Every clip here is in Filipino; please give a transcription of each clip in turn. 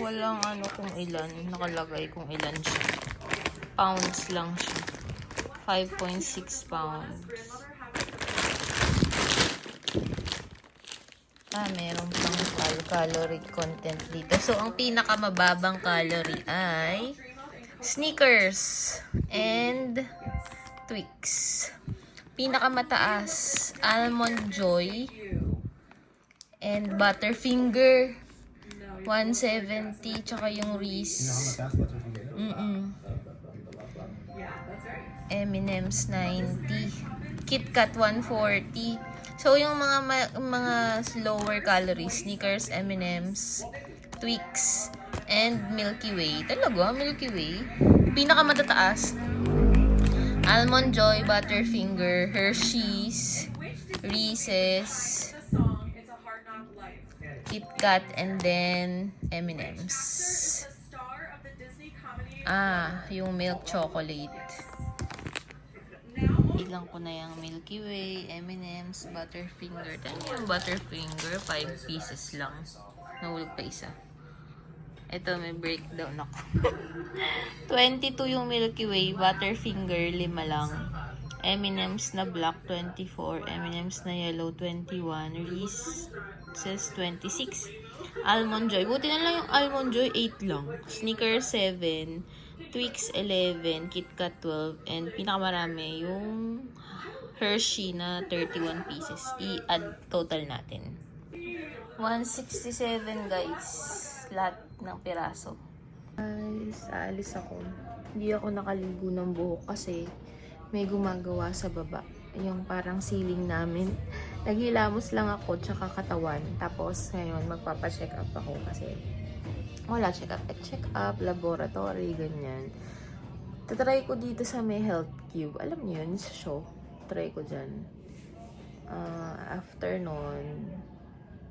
Walang ano kung ilan. Nakalagay kung ilan siya. Pounds lang siya. 5.6 pounds. Meron pang calorie content dito. So, ang pinakamababang calorie ay Snickers and Twix. Pinakamataas, Almond Joy and Butterfinger. 170, tsaka yung Reese. M&M's 90. KitKat 140. So, yung mga lower calories, Snickers, M&M's, Twix, and Milky Way. Talaga, Milky Way. Pinakamatataas, Almond Joy, Butterfinger, Hershey's, Reese's, KitKat, and then M&M's. Yung milk chocolate. Ilang ko na yung Milky Way, M&M's, Butterfinger. Tanya yung Butterfinger, 5 pieces lang. Nahulog pa isa. Ito, may breakdown ako. 22 yung Milky Way, Butterfinger, 5 lang. M&M's na black, 24. M&M's na yellow, 21. Reese's, 26. Almond Joy. Buti na lang yung Almond Joy, 8 lang. Snickers, 7. Twix, 11. KitKat, 12. And pinakamarami, yung Hershey na 31 pieces. I-add total natin. 167, guys. Lahat ng piraso. Guys, aalis ako. Hindi ako nakaligo ng buhok kasi may gumagawa sa baba. Yung parang ceiling namin. Naghilamos lang ako tsaka katawan. Tapos ngayon magpapa-check up ako kasi wala check up, laboratory, ganyan. Tatry ko dito sa may Health Cube. Alam niyo yun, sa show. Try ko dyan. After nun,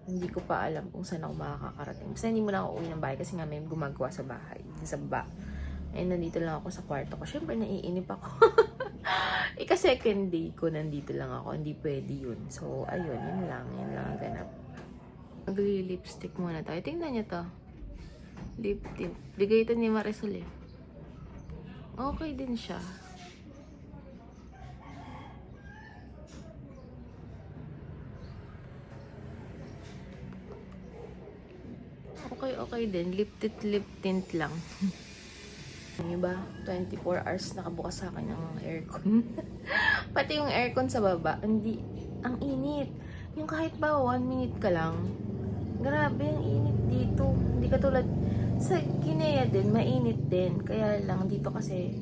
hindi ko pa alam kung saan ako makakarating. Basta hindi mo lang ako uwi ng bahay kasi nga may gumagawa sa bahay. Sa baba. And nandito lang ako sa kwarto ko. Siyempre, naiinip ako. Ika-second day ko, nandito lang ako. Hindi pwede yun. So, ayun. Yun lang ang ganap. Magli-lipstick muna tayo. Tingnan niyo to. Lip tint. Bigay ito ni Marisol eh. Okay din siya. Okay din. Lip tint lang. Diba? 24 hours nakabukas sa akin ang aircon. Pati yung aircon sa baba, hindi, ang init. Yung kahit ba 1 minute ka lang, grabe ang init dito. Hindi katulad sa Ginea din, mainit din. Kaya lang dito kasi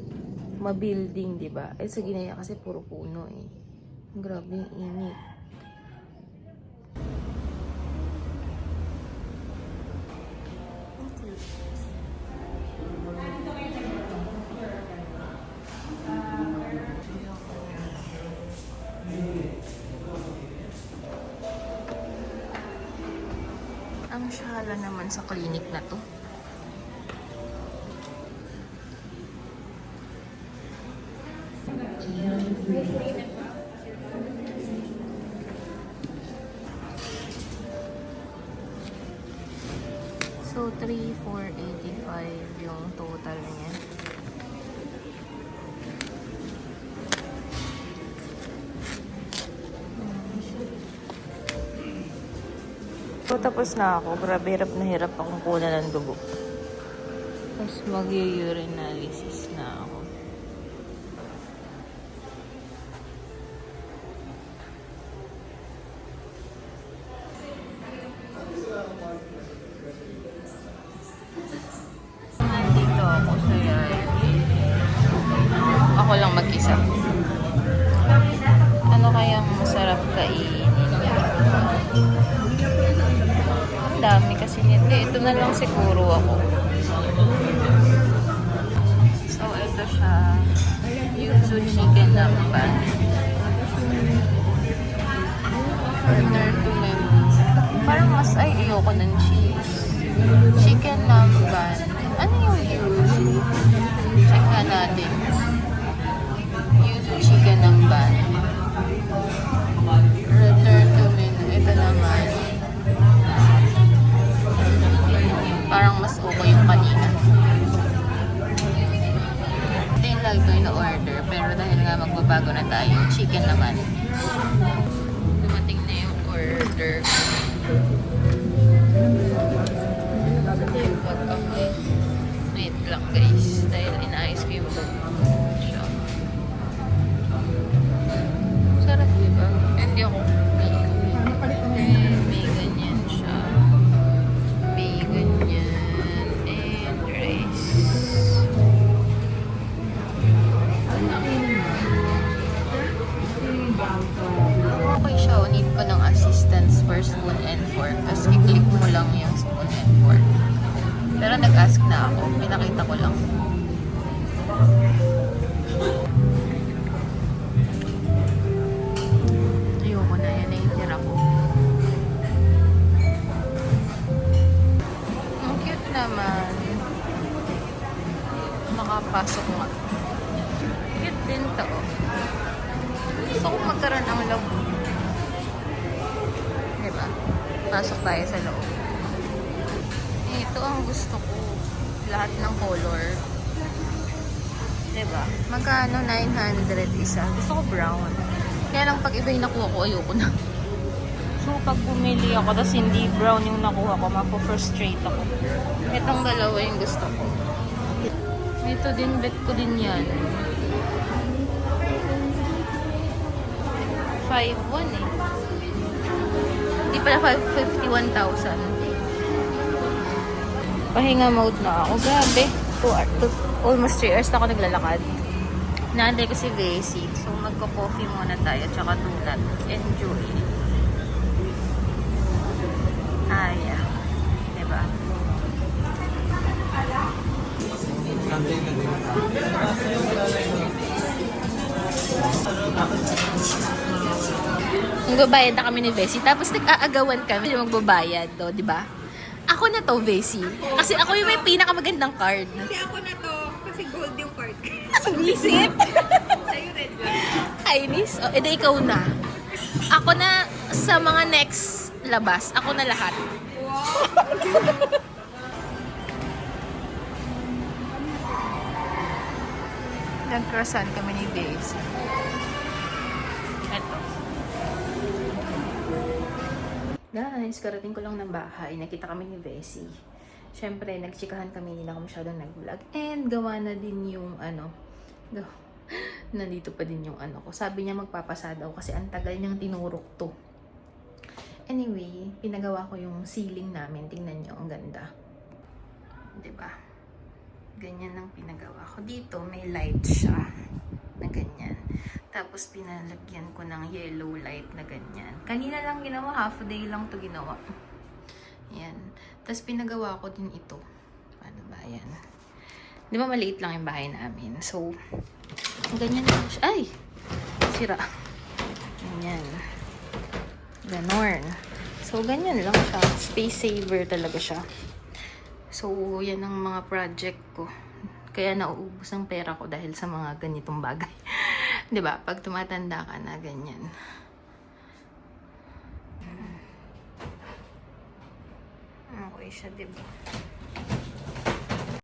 ma-building, diba? Eh sa Ginea kasi puro puno eh. Grabe yung init. Ang shala naman sa clinic na to. So, 3,485 yung total niya. So, tapos na ako. Grabe, hirap akong kunan ng dugo. Tapos, mag-urinalysis na ako. Nandito ako sa ako lang mag-isa. Ano kayang masarap kainin niya? Dami kasi nito. Ito na lang siguro ako. So, ito siya. Yuzu chicken namban. Order to menu. Parang mas ayoko ng cheese. Chicken namban. Ano yung yuzu? Check nga natin. Yuzu chicken namban. Return to menu. Ito naman. Parang mas okay magbabago na tayo. Chicken naman. Dumating na yung order. Wait lang guys. Dahil inaayos ko yung bag siya. Sarap diba? Hindi ako may ganyan siya. May ganyan. And rice. Okay siya. Need ko ng assistance for spoon and fork. Tapos i-click mo lang yung spoon and fork. Pero nag-ask na ako. Pinakita ko lang. Ayoko na. Yan na yung tira ko. Ang cute naman. Makapasok nga. Cute din to. Gusto ko magkaroon ng loob. Diba? Pasok tayo sa loob. Ito ang gusto ko. Lahat ng color. Diba? Magkano? 900 isa. Gusto ko brown. Kaya lang pag iba yung nakuha ko, ayoko na. So, pag bumili ako, tapos hindi brown yung nakuha ko, mapo-frustrate ako. Itong dalawa yung gusto ko. Ito din, bet ko din yan. 5,100 eh. Hindi pala 51,000. Pahinga mode na ako. Grabe. Almost 3 hours na ako naglalakad. Naantay ko si Vesey. So, magko-coffee muna tayo. Tsaka donut. Enjoy. Aya. Diba? Magbabayad na kami ni Vesey. Tapos nag-aagawan kami na magbabayad. Do, diba? Ako na to, Vesey. Kasi ako yung may pinakamagandang card. Hindi ako na to. Kasi gold yung card. Visit? Sa'yo red one. Kainis? O, edi ikaw na. Ako na sa mga next labas. Ako na lahat. Wow. Nag-croissant kami ni Vesey. Ito. Guys, karating ko lang ng bahay. Nakita kami ni Vesey. Siyempre, nagchikahan kami, hindi na ako masyadong nag-vlog. And gawa na din yung nandito pa din yung ko. Sabi niya magpapasa daw kasi ang tagal niyang tinurok to. Anyway, pinagawa ko yung ceiling namin. Tingnan niyo, ang ganda. 'Di ba? Ganyan ang pinagawa ko. Dito, may light siya na ganyan. Tapos, pinalagyan ko ng yellow light na ganyan. Kanina lang ginawa. Half a day lang to ginawa. Yan. Tapos, pinagawa ko din ito. Paano ba? Yan. Di ba maliit lang yung bahay namin? So, ganyan lang siya. Ay! Sira. Ganyan. Ganon. So, ganyan lang siya. Space saver talaga siya. So, yan ang mga project ko. Kaya nauubos ang pera ko dahil sa mga ganitong bagay. 'Di ba? Pag tumatanda ka na ganyan. Okay siya, 'di ba?